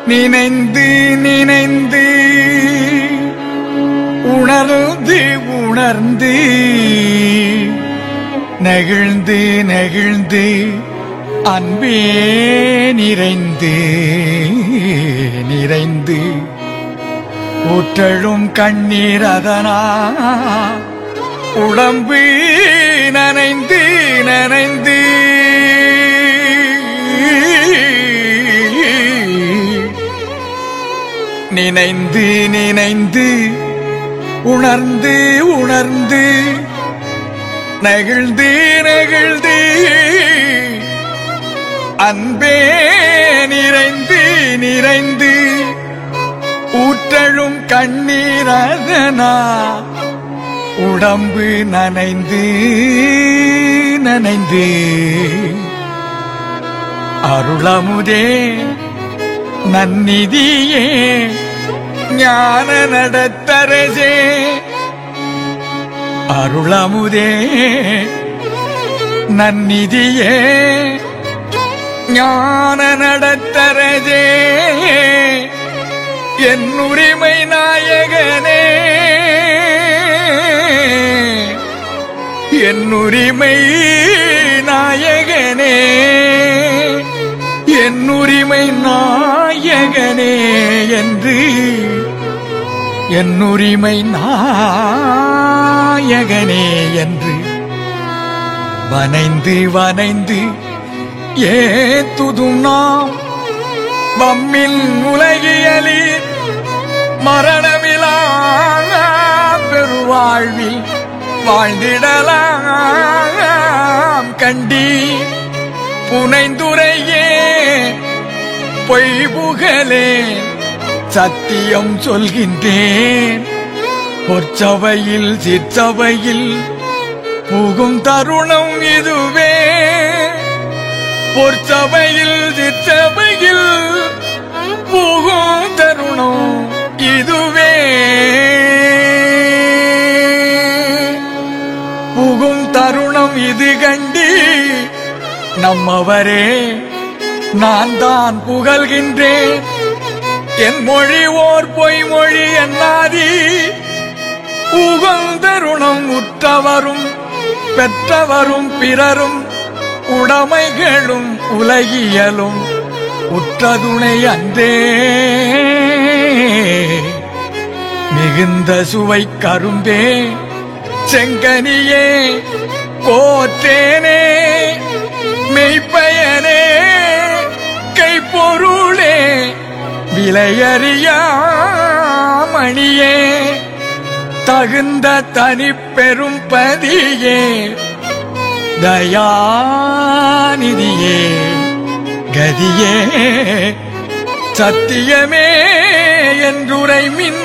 நினைந்து நினைந்து உணர்ந்து உணர்ந்து நெகிழ்ந்து நெகிழ்ந்து அன்பே நிறைந்து நிறைந்து ஊற்றழும் கண்ணீர் அதனா உடம்பு நனைந்து நனைந்து நினைந்து நினைந்து உணர்ந்து உணர்ந்து நெகிழ்ந்து நெகிழ்ந்து அன்பே நிறைந்து நிறைந்து ஊற்றழும் கண்ணீர் அதனா உடம்பு நனைந்து நனைந்து அருளமுதே நன்னிதியே ஞான நடத்தரசே அருளமுதே நன்னிதியே ஞான நடத்தரசே என் உரிமை நாயகனே என் உரிமை நாயகனே என் உரிமை நாயகனே என்று என் உரிமை நாயகனே என்று வனைந்து வனைந்து ஏத்துதும் நாம் வம்மில் உலகியலி மரணமிலா பெருவாழ்வில் வாழ்ந்திடலாம் கண்டி புனைந்துரையே பொய் புகழே சத்தியம் சொல்கின்றேன் பொற்சபையில் சிற்சபையில் புகும் தருணம் இதுவே பொற்சபையில் சிற்சபையில் புகும் தருணம் இதுவே புகும் தருணம் இது கண்டி நம்மவரே நான் தான் புகழ்கின்றேன் என் மொழி ஓர் பொய் மொழி என்னாதி புகழ்ந்தருணம் உற்றவரும் பெற்றவரும் பிறரும் உடைமைகளும் உலகியலும் உற்றதுணை அன்றே மிகுந்த சுவை கரும்பே செங்கனியே கோற்றேனே மெய்ப்பயனே கைப்பொருளே விலையறியா மணியே தகுந்த தனி பெரும் பதியே தயாநிதியே கதியே சத்தியமே என்றுரைமின்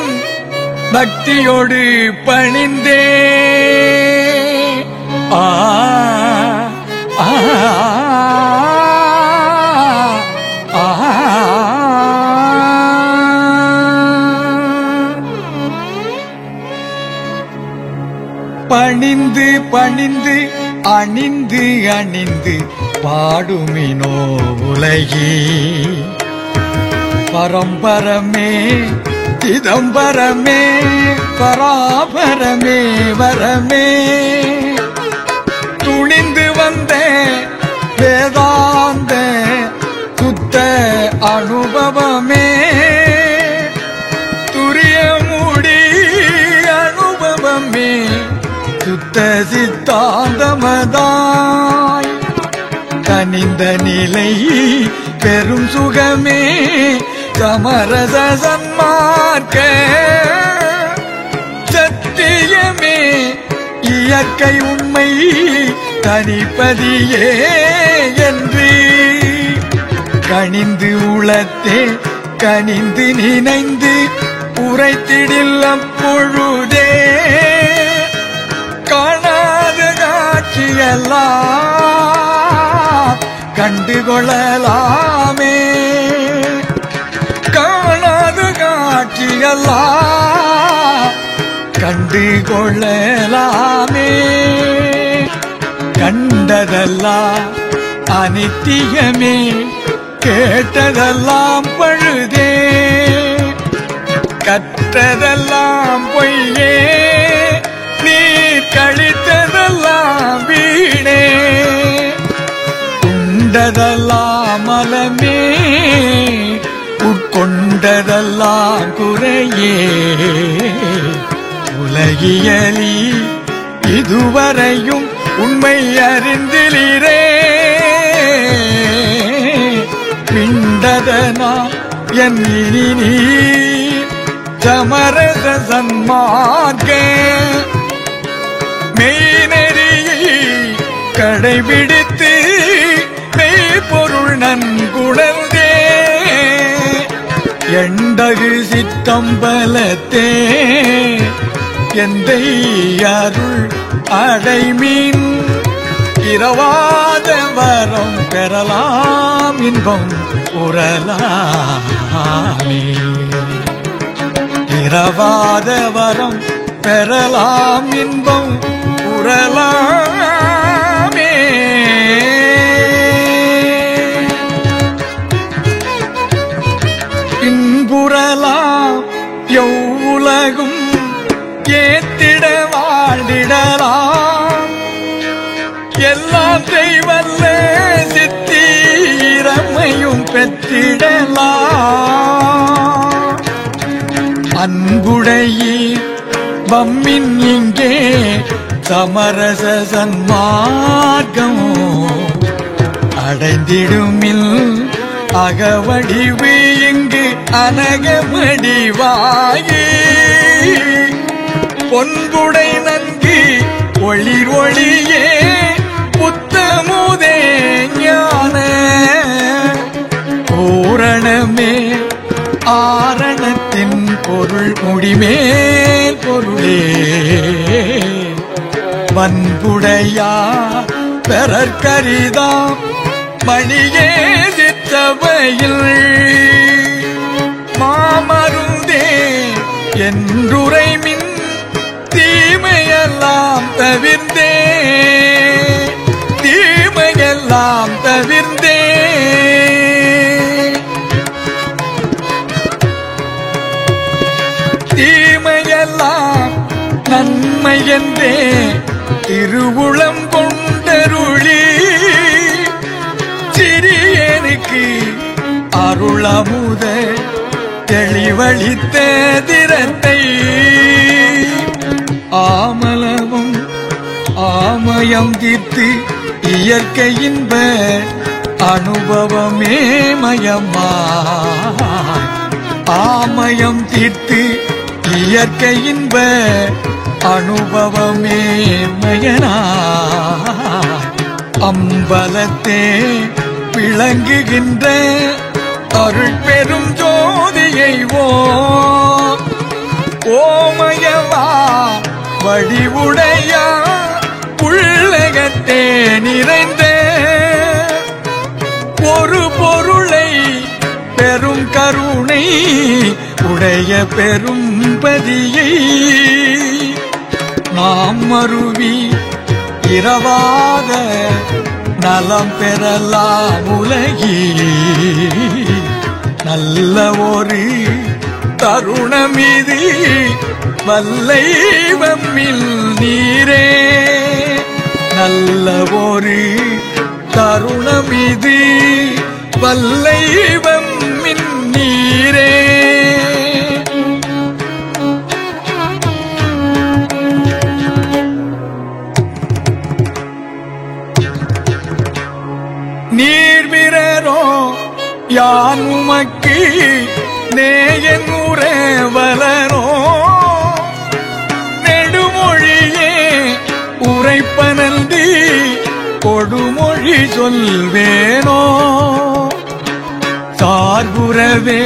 பக்தியோடு பணிந்தே ஆ பணிந்து பணிந்து அணிந்து அணிந்து பாடுமினோ உலகி பரம்பரமே சிதம்பரமே பராபரமே வரமே துணிந்து வந்த வேதாந்த சுத்த அனுபவமே துரியமுடி அனுபவமே சுத்த சித்தாந்தமதாய் கனிந்த நிலை பெரும் சுகமே சமரச சன்மார்க்க சத்தியமே இயற்கை உண்மை தனிப்பதியே என்று கனிந்து உளத்தே கனிந்து நினைந்து உரைத்திடில் அப்பொழுதே காணாத காட்சியெல்லாம் கண்டுகொள்ளலாமே காணாத காட்சியெல்லாம் கண்டுகொள்ளலாமே கண்டதெல்லாம் அனித்தியமே கேட்டதெல்லாம் பழுதே உண்டதெல்லாம் குறையே உலகியலி இதுவரையும் உண்மை அறிந்திலீரே பிண்டதனா என் இனி நீர் சமரச சன்மார்க்க மெய்நெறியை கடைபிடித்து மெய்ப்பொருள் நன்குணர்ந்தே எண்டகு சித்தம்பலத்தே எந்தை அருள் அடைமீன் இரவாத வரம் பெறலாம் இன்பம் உறலாமே இரவாத வரம் பெறலாம் இன்பம் உறலாமே இன்புறலாம் எவ்வுலகும் ஏத்திட வாழ்ந்திடலாம் எல்லாம் தெய்வல்ல சித்தீரமையும் பெற்றிடலாம் அன்புடையீர் வம்மின் இங்கே சமரச சன்மார்க்கம் அடைந்திடுமில் அகவடிவு இங்கு அனகமடிவாயி பொன்புடை நன்கு ஒளிர் ஒளியே புத்தமுதே ஞான பூரணமே ஆரணத்தின் பொருள் முடிமேல் பொருளே வன்புடையா பெறற்கரிதாம் மணியே சித்தவையில் மாமருந்தே என்றுரைமின் தீமையெல்லாம் தவிர்ந்தே தீமையெல்லாம் தவிர்ந்தே தீமையெல்லாம் நன்மை என்றே திருவுளம் கொண்டருளி சிறியனுக்கு அருளமுத தெளிவளித்த திறத்தை ஆமலமும் ஆமயம் தீர்த்து இயற்கை இன்ப அனுபவமே மயமா ஆமயம் தீர்த்து இயற்கை இன்ப அனுபவமே மயனா அம்பலத்தே விளங்குகின்ற அருள் பெரும் ஜோதியை ஓமயவா வடிவுடையா உள்ளகத்தே நிறைந்த ஒரு பொருளை பெரும் கருணை உடைய பெரும் பதியை நாம் மருவி இரவாத நலம் பெறலாம் உலகி நல்ல ஒரு தருணமிது வல்லை வம்மில் நீரே நல்ல ஒரு தருணமிது வல்லை வம்மின் நீரே நீர்விரரோ யான் உமக்கு நேயனுற வளரோ நெடுமொழியே உரைப்பனந்தி கொடுமொழி சொல்வேனோ சார்புறவே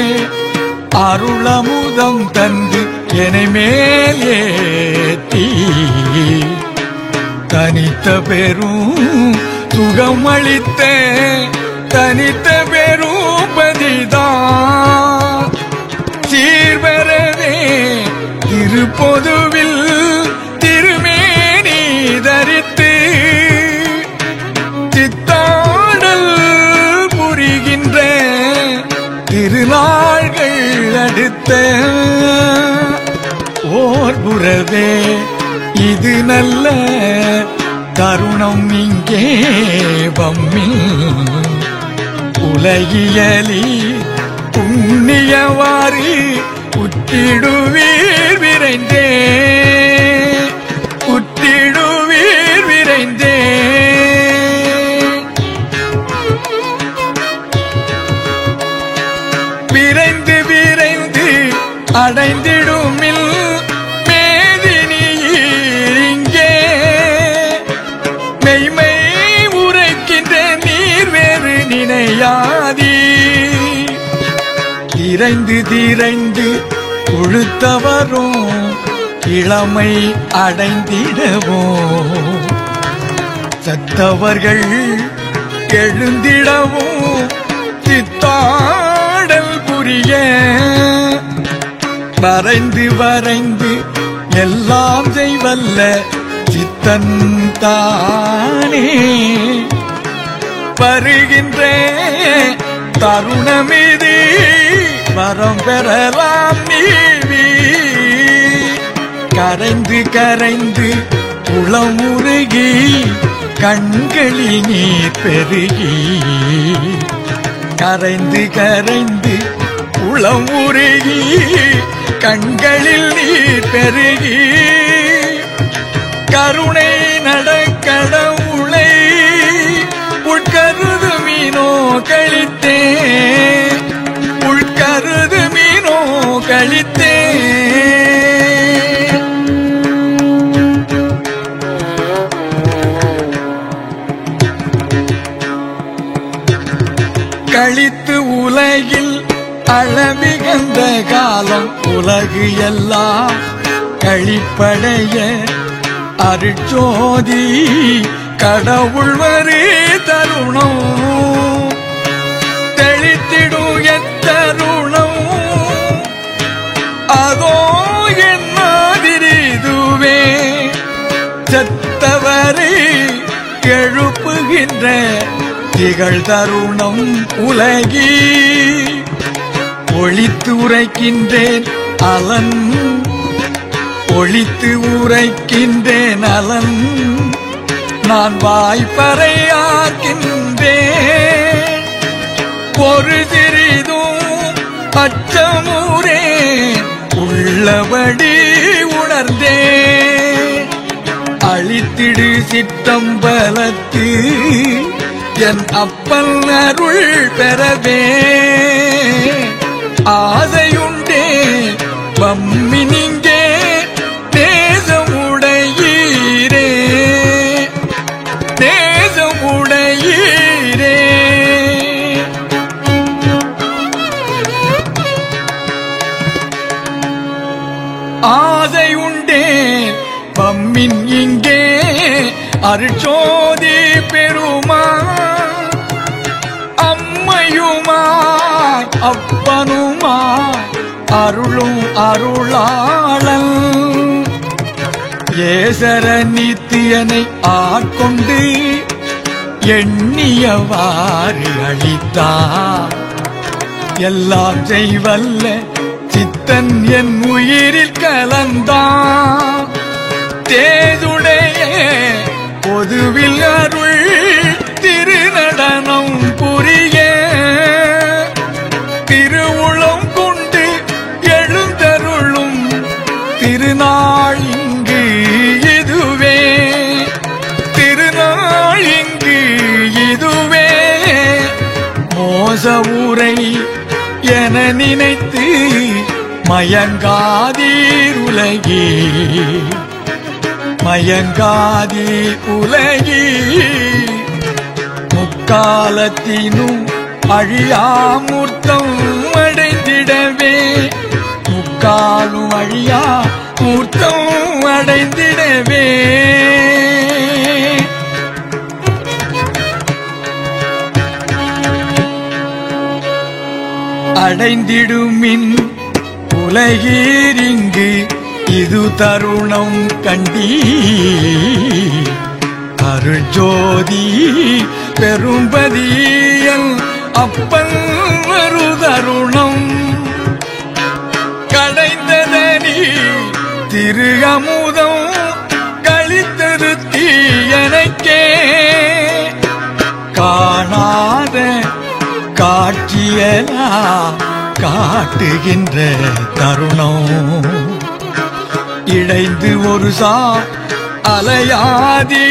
அருளமுதம் தந்து என்னை மேல் ஏத்தி தனித்த பெரும் சுகம் அளித்த தனித்த பெரும் பதிதான் சீர்வரவே திருப்பொதுவில் திருமேனி தரித்து சித்தாடல் புரிகின்ற திருநாள்கள் அடுத்த ஓர் புறவே இது நல்ல தருணம் இங்கே வம்மில் உலகியலி புண்ணிய உரைத்தவாறு உற்றிடுவீர் விரைந்தே உற்றிடுவீர் விரைந்தே. விரைந்து விரைந்து அடைந்திடுமில் மேதினியீர் இங்கே மெய்மை உரைக்கின்ற நீர் வேறு நினையாதீ. திரைந்து திரைந்து கொழுத்தவரும் இளமை அடைந்திடவும் சத்தவர்கள் எழுந்திடவும் சித்தாடல் புரிய வரைந்து வரைந்து எல்லாம் செய்வல்ல சித்தன் தானே. வருகின்ற தருணமிதி வரம் பெறலாம் நீவி. கரைந்து கரைந்து உளமுருகி கண்களில் நீர் பெருகி. கரைந்து கரைந்து உளமுருகி கண்களில் நீர் பெருகி. கருணை நடக்கடவுளை உட்கருதுமீனோ கழித்தே உட்கருதுமீனோ கழித்தே. கழித்து உலகில் அளவிகந்த காலம் உலகு எல்லாம் கழிப்படைய அருட்சோதி கடவுள் வரு தருணம் தெளித்திடும் எத்தருணம் அதோ என்னாதிரிதுவே. செத்தவரை எழுப்புகின்ற திகழ் தருணம் உலகி. ஒளித்து உரைக்கின்றேன் அலன் ஒளித்து உரைக்கின்றேன் அலன் நான் வாய்ப்பறையாக்கின்றேன். ஒரு சிறிதும் அச்சமுறே உள்ளபடி உணர்ந்தே. அழித்திடு சிற்றம்பலத்து என் அப்பன் அருள் பெறவே. ஆசையுண்டே வம்மி நீங்கே தேசமுடையீரே தேசமுடையீரே. ஆசையுண்டே வம்மின் இங்கே அருட்சோதி பெருமா. அம்மையுமாய் அப்பனுமாய் அருளும் அருளாளன். ஏசர நித்தியனை ஆட்கொண்டு எண்ணியவாறு அளித்தார். எல்லாம் செய்வல்ல சித்தன் என் உயிரில் கலந்தான். தேதுடைய பொதுவில் அருள் திருநடனம் புரிய. திருவுளம் கொண்டு எழுந்தருளும் திருநாள் இங்கு இதுவே. திருநாள் இங்கு இதுவே. மோச ஊரை என நினைத்து மயங்காதீர் உலகி. மயங்காதீர் உலகி. முக்காலத்தினும் அழியாமூர்த்தம் அடைந்திடவே. முக்காலும் அழியா மூர்த்தம் அடைந்திடவே. அடைந்திடுமின் உலகீரிங்கு இது தருணம் கண்டி. அருட்ஜோதி பெரும்பதியல் அப்பன் வரு தருணம். கடைந்ததனி திரு அமுதம் கழித்தருத்தி எனக்கே. காணாத காட்சியலா காட்டுகின்ற தருணம் இழைந்து ஒரு அலையாதி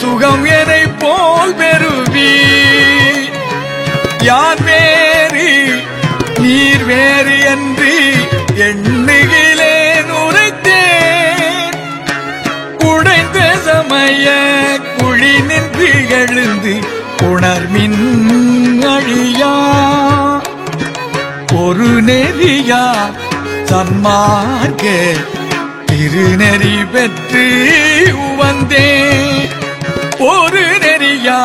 சுகம் எனை போல் பெறுவி யார் வேறு நீர் வேறு என்று எண்ணுகிலேன் உரைத்தேன் உடைந்த சமய குழி நின்று எழுந்து உணர்மின் அழியா ஒரு நெறியா சன்மார்க்க திருநெறி பெற்று வந்தே ஒரு நெறியா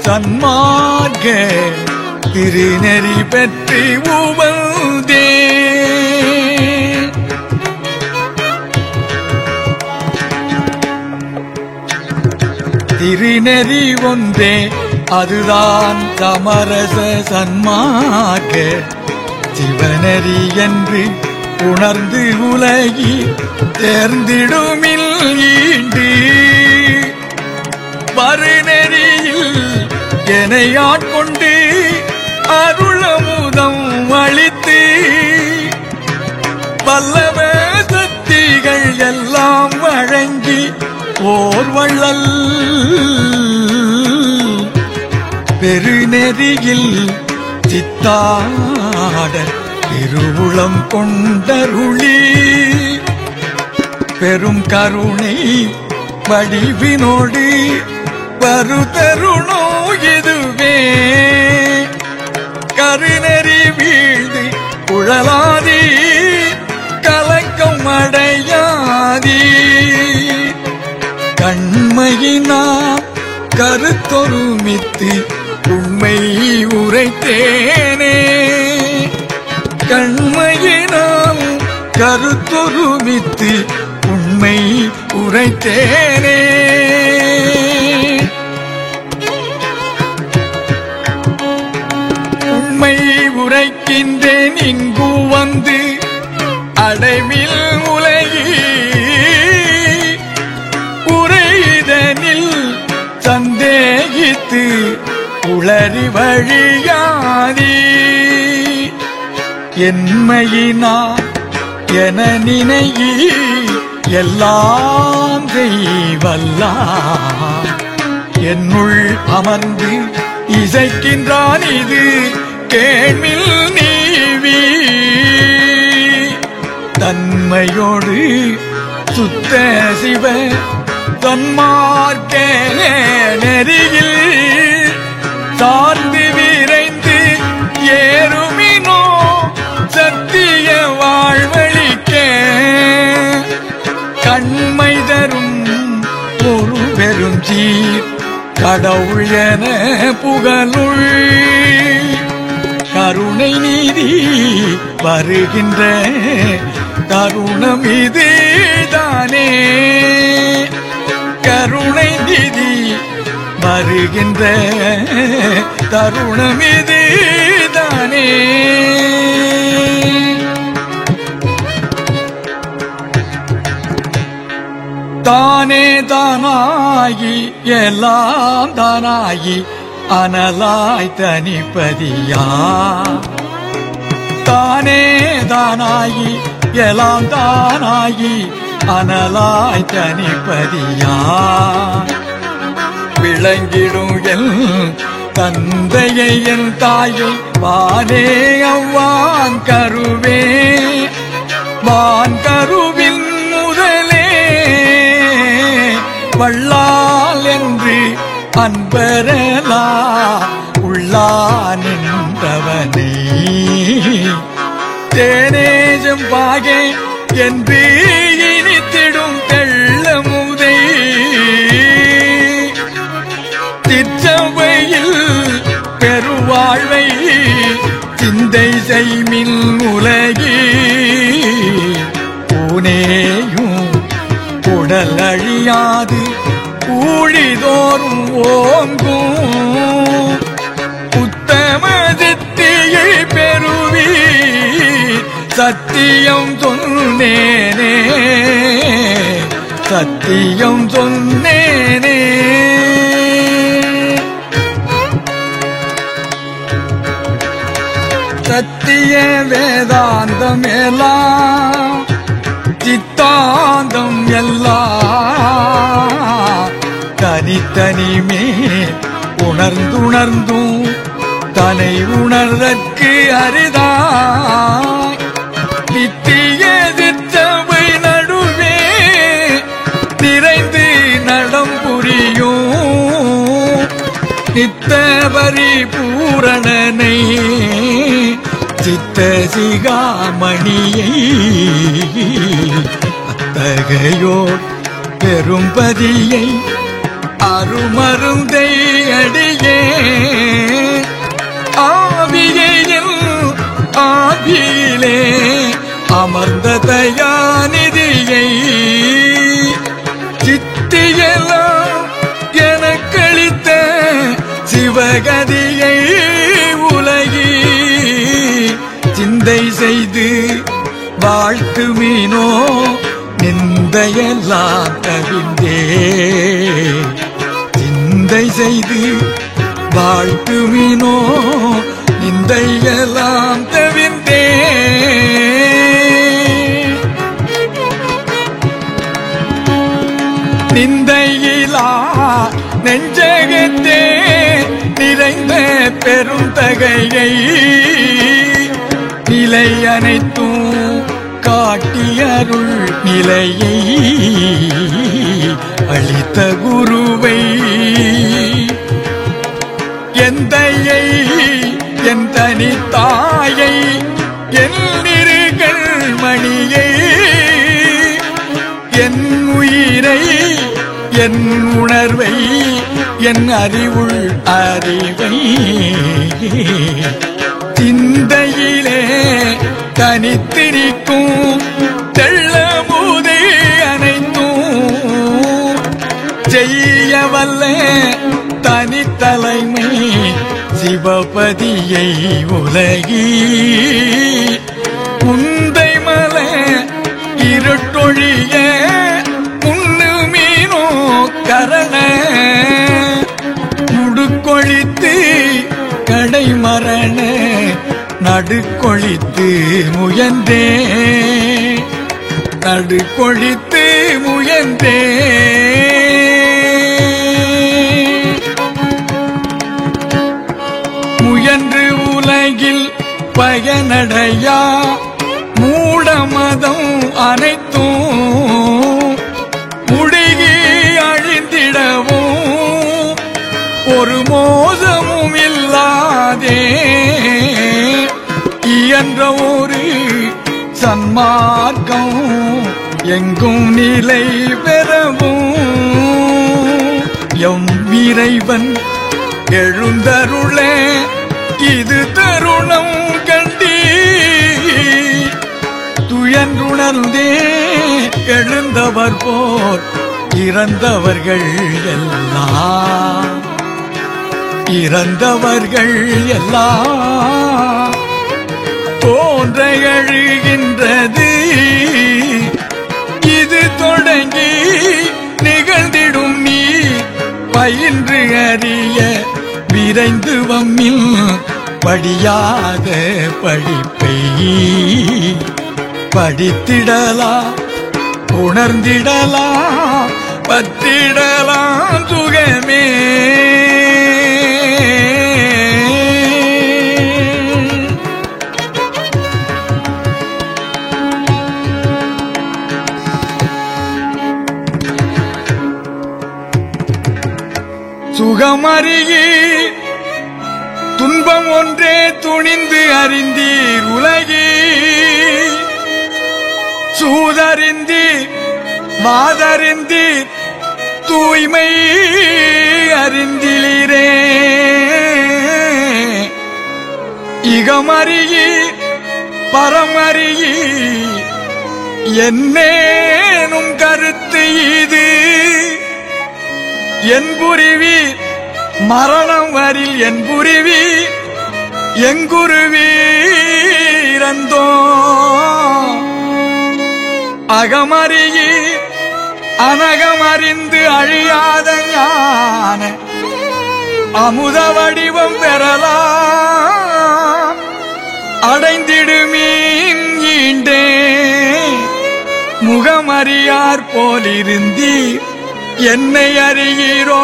சன்மார்க்க திருநெறி பெற்று வந்தே திருநெறி ஒன்றே அதுதான் சமரச சன்மார்க்க சிவநெறி என்று உணர்ந்து உலகி தேர்ந்திடுமில் ஈண்டு வருநெறியில் என்னை ஆட்கொண்டு அருளமுதம் அளித்து வல்லவ சக்திகள் எல்லாம் வழங்கி ஓர் வள்ளல் பெருநெறியில் சித்தாட திருவுளம் கொண்டருளி பெரும் கருணை வடிவினோடு வருதருணோ இதுவே கருநெறி வீழ்ந்து குழலாதி கலக்கம் அடையாதி கண்மையினால் கருத்தொருமித்து உண்மை உரைத்தேனே கண்மையினால் கருத்தொருமித்து உண்மை உரைத்தேனே உண்மை உரைக்கின்றேன் இங்கு வந்து அடைவில் உலகி உரைதனில் சந்தேகித்து உளறி வழியாதி என்மையினா என நினையி எல்லாம் செய்வல்லா என்னுள் அமர்ந்து இசைக்கின்றான் இது கேள்மில் நீவி தன்மையோடு சுத்த சிவ தன்மார்க்க நெறியில் சார்ந்து விரைந்து ஏறுமினோ சத்திய வாழ்வழிக்க கண்மை தரும் ஒரு பெரும் சீர் கடவுள் என புகழுள் கருணை நீதி வருகின்ற தருணம் இதுதானே கருணை நீதி வருகின்ற தருணம் இதுதானே தானே தானாகி எல்லாம் தானாகி அனலாய் தனிப்பதியா தானே தானாகி எல்லாம் தானாகி அனலாய் தனிப்பதியா விளங்கிடும் என் தந்தையை என் தாயை வானே அவ்வான் கருவே வான் கருவின் முதலே வள்ளால் என்று அன்பரலா உள்ளா நின்றவனே தேனேஜம் பாகே என்று இனித்திடும் தெள்ளமுதை திச்சபையில் பெருவாழ்வை சிந்தை செய்மின் உலகி பூனேயும் உடல் அழியாது ஊழிதோறும் ஓங்கும் உத்தம சித்தியை பெறுவி சத்தியம் சொன்னேனே சத்தியம் சொன்னேனே சத்திய வேதாந்தம் எல்லாம் சித்தாந்தம் எல்லாம் தனித்தனிமே உணர்ந்துணர்ந்தும் தனை உணர்தற்கு அரிதாய் நித்திய சித்தவை நடுவே நிறைந்து நடம் புரியும் நித்த பரிபூரணனை சித்த சிகாமணியை அத்தகையோர் பெரும்பதியை அருமருந்தை அடியே ஆவியையில் ஆவியிலே அமர்ந்த தயாநிதியை சித்தியெல்லாம் எனக்களித்த சிவகதியை உலகி சிந்தை செய்து வாழ்த்துமினோ நிந்தையெல்லாம் கவிந்தே சிந்தை செய்து வாழ்த்துமினோ நிந்தையெல்லாம் தவிர்ந்தே நிந்தையிலா நெஞ்சகத்தே நிறைந்த பெருந்தகையை நிலை அனைத்தும் காட்டியருள் நிலையை அளித்த குருவை எந்தையை என் தனித்தாயை என் நிறுகள் மணியை என் உயிரை என் உணர்வை என் அறிவுள் அறிவை சிந்தையிலே தனித்திரிக்கும் தெள்ளமுதை அனைத்தும் செய்ய வல்ல தனித்தலைமை சிவபதியை உலகி உந்தை மலை இருட்டொழிய முன்னுமீனோ கரண முடுக்கொழித்து கடை மரண நடுக்கொழித்து முயன்றே நடுக்கொழித்து முயன்றே முயன்று உலகில் பயனடையா மூடமதம் அனைத்தும் முடுகி அழிந்திடவும் ஒரு மோசமும் இல்லாதே இயன்ற ஒரு சன்மார்க்கம் எங்கும் நிலை பெறவும் எம் இறைவன் எழுந்தருள இது தருணம் கண்டி துயன்றுணர்ந்தே எழுந்தவர் போர் இறந்தவர்கள் எல்லாம் இறந்தவர்கள் எல்லாம் தோன்ற எழுகின்றது இது தொடங்கி நிகழ்ந்திடும் நீ பயின்று அறிய விரைந்து வம்மில் படியாத படிப்பை படித்திடலா உணர்ந்திடலா பத்திடலாம் சுகமே சுகமறியி துன்பம் ஒன்றே துணிந்து அறிந்தீர் உலகி சூதறிந்தீர் வாதறிந்தீர் தூய்மை அறிந்திலீரே இகமறியி பரமறியி என்னேனும் கருத்து இது என் புரிவி மரணம் வரில் என் புரிவி எங்குருவீரந்தோ அகமறியி அனகமறிந்து அழியாத ஞான அமுத வடிவம் பெறலாம் அடைந்திடுமீன் ஈண்டே முகமறியார் போலிருந்தீர் என்னை அறியீரோ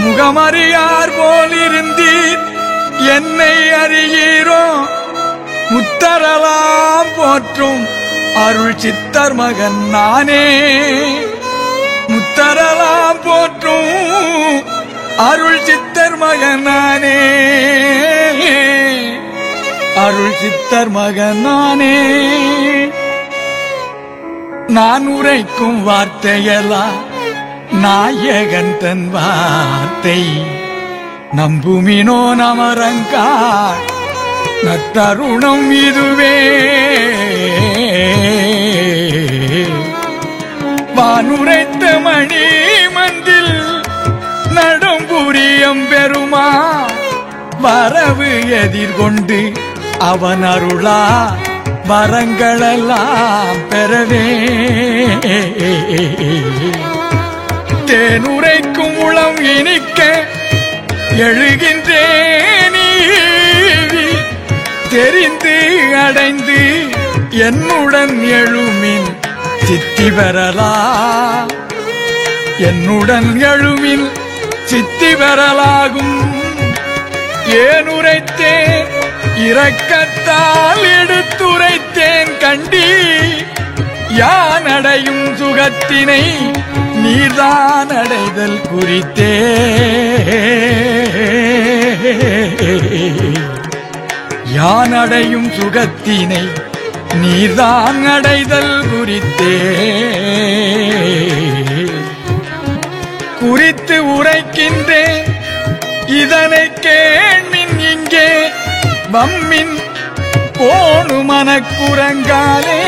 முகமறியார் போலிருந்தீர் என்னை அறியீரோ முத்தரலாம் போற்றும் அருள் சித்தர் மகன் நானே முத்தரலாம் போற்றும் அருள் சித்தர் மகன் நானே அருள் சித்தர் மகன் நானே நான் உரைக்கும் வார்த்தையெல்லாம் நாயகன் தன் வார்த்தை நம்புமினோ நமரங்காள் நத்தருணம் இதுவே வானுரைத்த மணி மந்தில் நடம்புரியம் பெருமா வரவு எதிர்கொண்டு அவன் அருளா வரங்களெல்லாம் பெறவே தேனுரைக்கும் உளம் இனிக்க எழுகின்றேனே தெரிந்து அடைந்து என்னுடன் எழுமின் சித்தி பெறலா என்னுடன் எழுமின் சித்தி பெறலாகும் ஏனுரைத்தேன் இரக்கத்தால் எடுத்துரைத்தேன் கண்டி யான் அடையும் சுகத்தினை நீர்தான் அடைதல் குறித்தே யான் அடையும் சுகத்தினை நீர்தான் அடைதல் குறித்தே குறித்து உரைக்கின்றேன் இதனை கேள்மின் இங்கே வம்மின் போனு மனக்குரங்காலே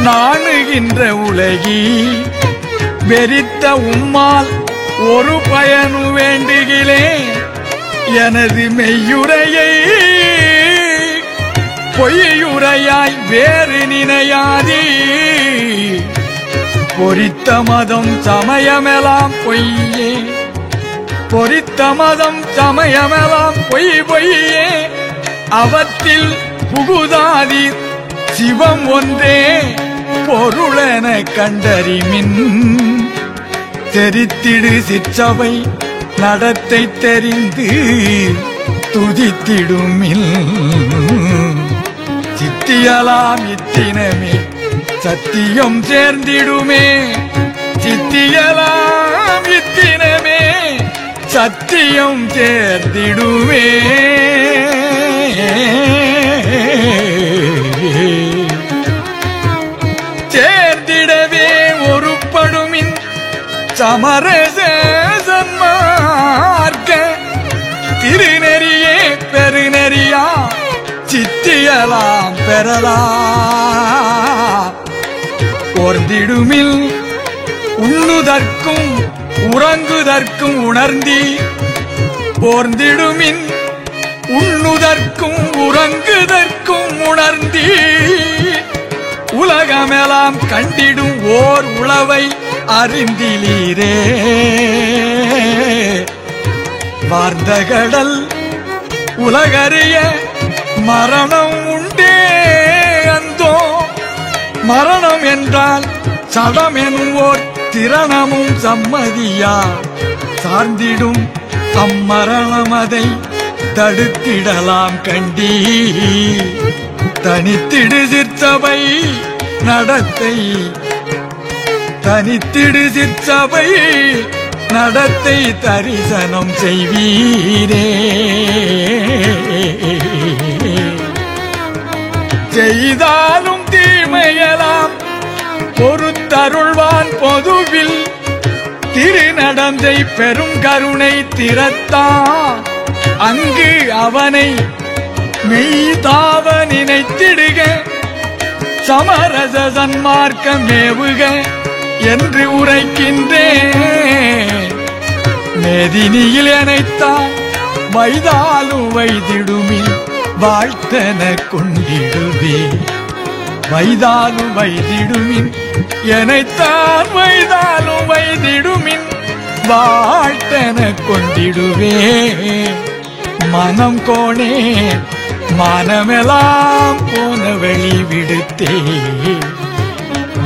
நாணுகின்ற உலகி வெறித்த உம்மால் ஒரு பயனு வேண்டுகிறேன் எனது மெய்யுரையை பொய்யுரையாய் வேறு நினையாதீ பொறித்த மதம் சமயமெல்லாம் பொய்யே பொறித்த மதம் சமயமெல்லாம் பொய் பொய்யே அவற்றில் புகுதாதீர் சிவம் ஒன்றே பொருளென கண்டறிமின் தெரித்திடு சிற்றவை நடத்தை தெரிந்து துதித்திடுமில் சித்தியலாம் இத்தினமே சத்தியம் சேர்ந்திடுமே சித்தியலாம் இத்தினமே சத்தியம் சேர்ந்திடுமே சேர்ந்திடவே ஒருபடுமின் சமரச சன்மார்க்க திருநெறியே பெருநெறியா சித்தியலாம் பெறலா ஓர்ந்திடுமில் உண்ணுதற்கும் உறங்குதற்கும் உணர்ந்தி போர்ந்திடுமின் உண்ணுதற்கும் உறங்குதற்கும் உணர்ந்தி உலகமெல்லாம் கண்டிடும் ஓர் உளவை அறிந்திலீரே வார்ந்த கடல் உலகறிய மரணம் உண்டே அந்தோ மரணம் என்றால் சடம் எனுவோர் திரணமும் சம்மதியா சார்ந்திடும் அம்மரணம் அதை தடுத்திடலாம் கண்டி தனித்திடு சிற்சபை நடத்தை தனித்திடு சிற்சபை நடத்தை தரிசனம் செய்வீரே செய்தாலும் தீமையலாம் பொறுத்தருள்வான் பொதுவில் திருநடந்தை பெரும் கருணை திறத்தான் அங்கு அவனை மெய்தாவ நினைத்திடுக சமரச சன்மார்க்கம் மேவுக என்று உரைக்கின்றேன் மேதினியில் எனைத்தான் வைதாலும் வைதிடுமில் வாழ்த்தன கொண்டிடுவே வைதாலும் வைதிடுமின் எனைத்தான் வைதாலும் வைதிடுமின் வாழ்த்தன கொண்டிடுவே மனம் கோணே மானமெல்லாம் போன வழி விடுத்தே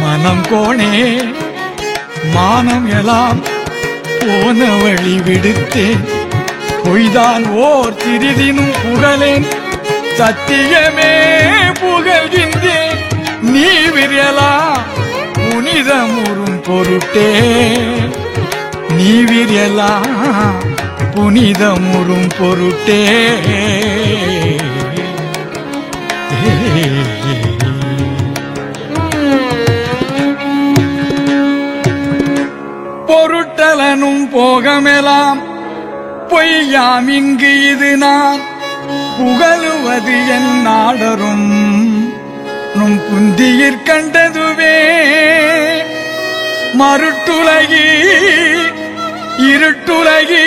மனம் கோணே மானம் எல்லாம் போன வழி விடுத்தேன் பொய்தான் ஓர் சிறிதினும் புகழேன் சத்தியமே புகழ்கின்றேன் நீ விரியலாம் புனிதமுறும் பொருட்டே நீ விரியலாம் புனிதமுறும் பொருட்டே பொருட்டலனும் போகமெல்லாம் பொய்யாம் இங்கு இது நான் புகழுவது என் நாடரும் நும் புந்தியிற் கண்டதுவே மருட்டுலகி இருட்டுலகி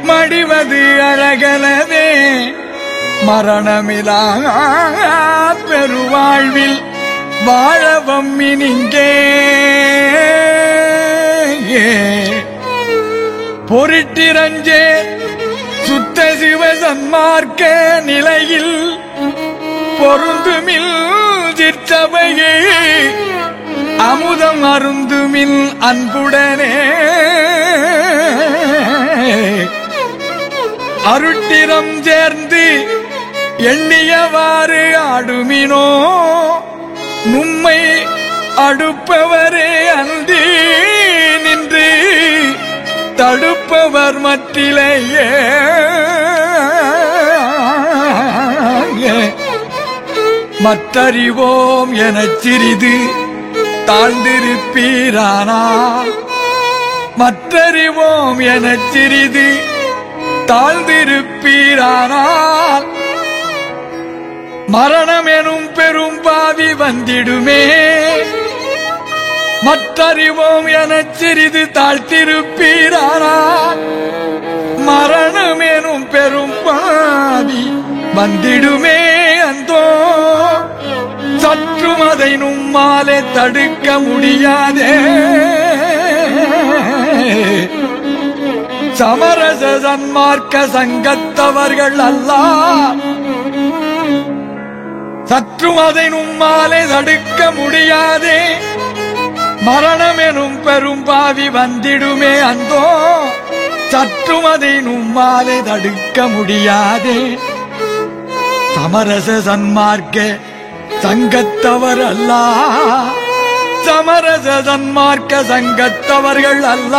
மடிவது அழகலவே மரணமிலா பெருவாழ்வில் வாழவம்மினிங்கே பொருட்டிரஞ்சே சுத்த சிவ சன்மார்க்க நிலையில் பொருந்துமில் சிற்சபையே அமுதம் அருந்துமில் அன்புடனே அருட்டிரம் சேர்ந்து எண்ணியவாறு ஆடுமினோ நும்மை அடுப்பவரே அந்தி நின்று தடுப்பவர் மற்றிலேயே மற்றறிவோம் எனச் சிறிது தாழ்ந்திருப்பீரானால் மற்றறிவோம் எனச் சிறிது தாழ்ந்திருப்பீரானால் மரணம் எனும் பெரும் பாவி வந்திடுமே மற்றறிவோம் எனச் சிறிது தாழ்த்திருப்பீரானால் மரணம் எனும் பெரும் பாவி வந்திடுமே அந்தோ சற்றும் அதை நும்மாலே தடுக்க முடியாதே சமரச சன்மார்க்க சங்கத்தவர்கள் அல்ல சற்றும் அதை நும்மாலே தடுக்க முடியாதே மரணம் எனும் பெரும் பாவி வந்திடுமே அந்தோ சற்றும் அதை நும்மாலே தடுக்க முடியாதே சமரச சன்மார்க்க சங்கத்தவர் அல்ல சமரச சன்மார்க்க சங்கத்தவர்கள் அல்ல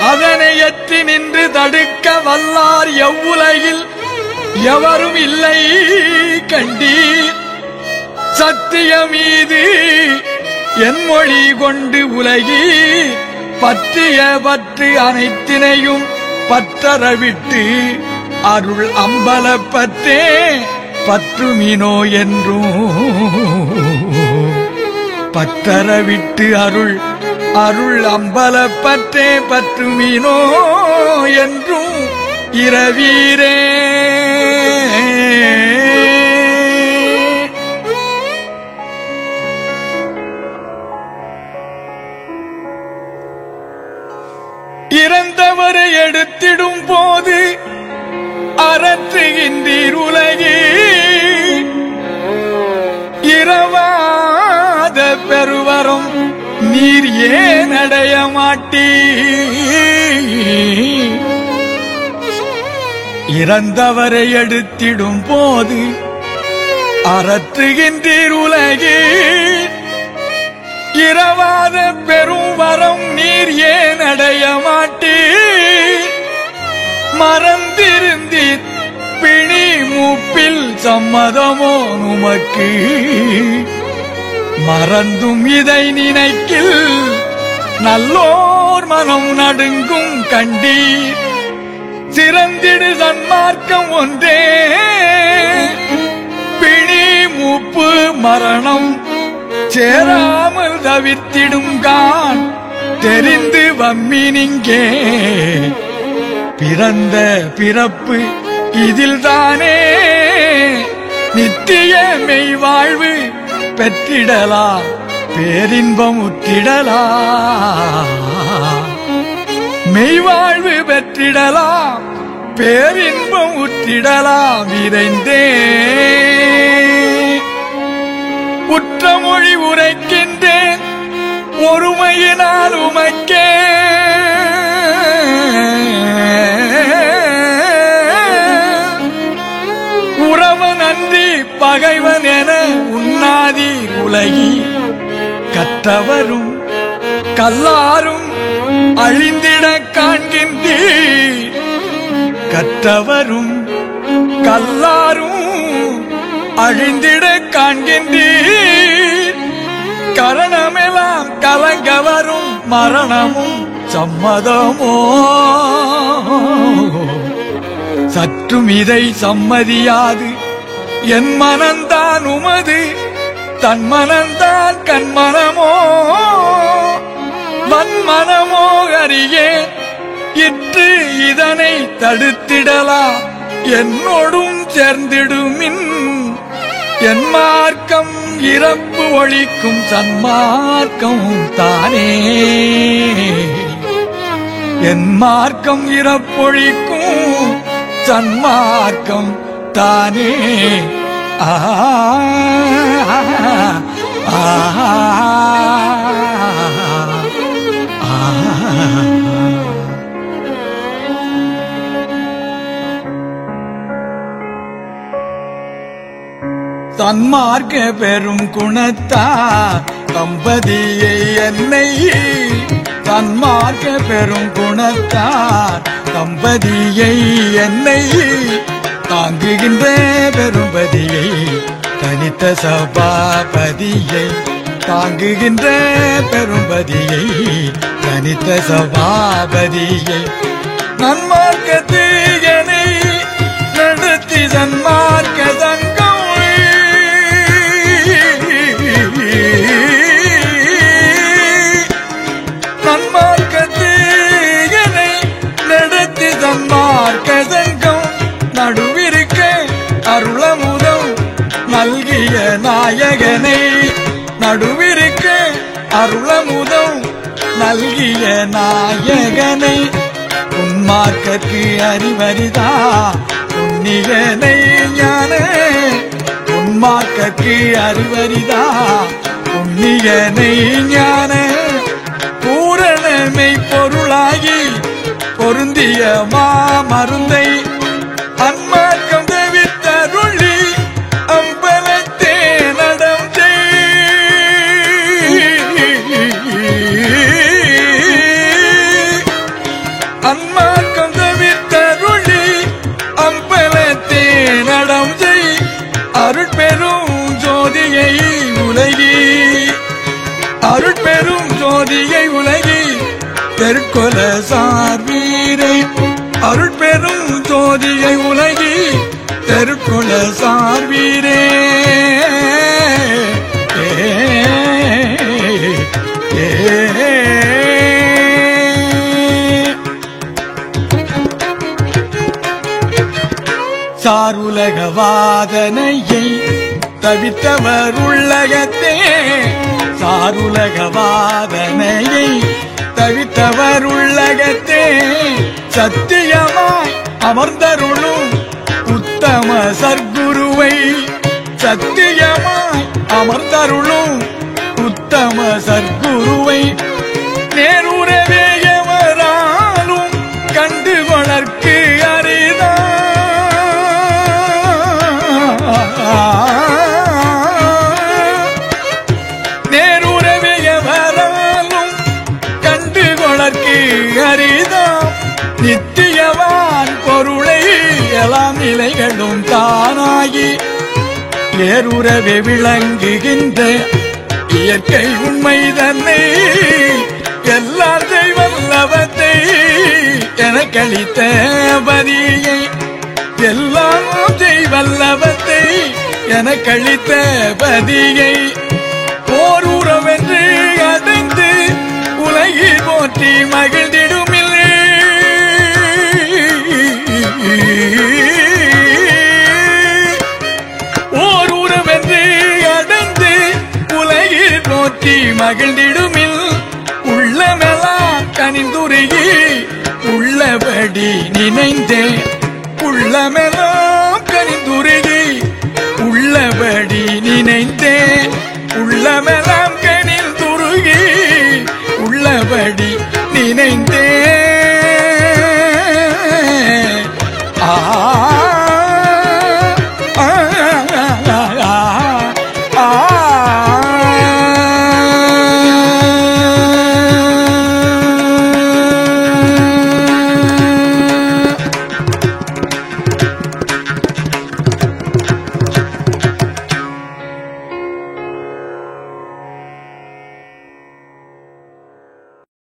அதனை எற்றி நின்று தடுக்க வல்லார் எவ்வுலகில் எவரும் இல்லை கண்டீர் சத்தியமீது என் மொழி கொண்டு உலகி பற்றிய பற்று அனைத்தினையும் பற்றறவிட்டு அருள் அம்பலப்பற்றே பற்றுமினோ என்றும் பற்றறவிட்டு அருள் அருள் அம்பலப்பற்றே பற்றுமினோ என்றும் இரவீரே இறந்தவரை எடுத்திடும் போது அரற்றுகின்றீர் உலகி இரவாத பெருவரும் நீர் ஏன் அடைய மாட்டீ இறந்தவரை எடுத்திடும் போது அரற்றுகின்றீர் உலகி இரவாத பெரும் வரம் நீர் ஏன் அடைய மாட்டீ மறந்திருந்தீர் பிணி மூப்பில் சம்மதமோ உமக்கு மறந்தும் இதை நினைக்கில் நல்லோர் மனம் நடுங்கும் கண்டீர் சிறந்திடு சன்மார்க்கம் ஒன்றே பிணி மூப்பு மரணம் சேராமல் தவிர்த்திடுங்கான் தெரிந்து வம்மினிங்கே பிறந்த பிறப்பு இதில் தானே நித்திய மெய்வாழ்வு பெற்றிடலாம் பேரின்பம் உற்றிடலாம் மெய்வாழ்வு பெற்றிடலாம் பேரின்பம் உற்றிடலாம் விரைந்தே குற்றமொழி உரைக்கின்றேன் ஒருமையினால் உமக்கே உறவன் அன்றி பகைவன் என உண்ணாதி உலகி கற்றவரும் கல்லாரும் அழிந்திட காண்கின்றீர் கற்றவரும் கல்லாரும் அழிந்திட காண்கின்றீர் கரணமெல்லாம் கலங்க வரும் மரணமும் சம்மதமோ சற்றும் இதை சம்மதியாது என் மனந்தான் உமது தன் மனந்தான் கண்மனமோ வன்மனமோ அறியே இற்று இதனை தடுத்திடலாம் என்னோடும் சேர்ந்திடுமின் என் மார்க்கம் இறப்பு ஒழிக்கும் சன்மார்க்கம் தானே என் மார்க்கம் இறப்பொழிக்கும் சன்மார்க்கம் தானே தன்மார்க்க பெரும் குணத்தார் தம்பதியை என்னை தன்மார்க்க பெரும் குணத்தார் தம்பதியை என்னை தாங்குகின்ற பெரும்பதியை தனித்த சபாபதியை தாங்குகின்ற பெரும்பதியை தனித்த சபாபதியை நன்மார்க்கத்து என்னை நடத்தி சன்மார்க்க சங்கம் நன்மார்க்கத்து என்னை நடத்தி சன்மார்க்க சங்கம் நடுவிருக்க அருளமுதம் நல்கிய நாயகனை நடுவிருக்க அருளமுதம் நல்கிய நாயகனை உன்மார்க்கற்கு அறிவரிதா புண்ணியனை ஞான உன்மார்க்கற்கு அறிவரிதா புண்ணியனை ஞான பூரணமை பொருளாகி பொருந்திய மாமருந்தை அன்மார்க்கம் தவிர்த்தருளி அம்பலத்தே நடம் அன்மார்க்கம் தவிர்த்தருளி அம்பலத்தே நடம் செய் அருட்பெரும் ஜோதியை உலகி அருட்பெரும் ஜோதியை உலகி தெற்கொல சார்வீரை அருட்பெரும் ஜோதியை உலகி தெற்கொல சார்வீரே சாருலக வாதனையை தவித்தவர் உள்ளகத்தே சாருலக வாதனையை தவித்தவர் உள்ளகத்தே சத்தியமாய் அமர்ந்தருளும் உத்தம சர்க்குருவை சத்தியமாய் அமர்ந்தருளும் உத்தம சர்க்குருவை நேருறவே எவராலும் கண்டு வளர்க்கு அரிதா நேருறவே எவராலும் கண்டு வளர்க்கு அரிதா நித்தியவான் பொருளை எல்லாம் நிலைகளும் தானாகி ஏருறவே விளங்குகின்ற இயற்கை உண்மை தன்னை எல்லார் தெய்வல்லவத்தை எனக்களித்த பதியை எல்லாம் தெய்வல்லவத்தை எனக்களித்த பதியை போர் உறவென்று அடைந்து உலகில் போற்றி மகிழ்ந்திடுமில்லை ஓர் உறவென்று அடைந்து உலகில் போற்றி மகிழ்ந்திடுமில் உள்ளமெல்லாம் கனிந்துருகி உள்ளபடி நினைந்தே உள்ளமெல்லாம் கனிந்துருகி உள்ளபடி நினைத்தேன். உள்ளமெல்லாம் கனிந்துருகி உள்ளபடி நினைத்தேன். ஆ ஆ ஆ ஆ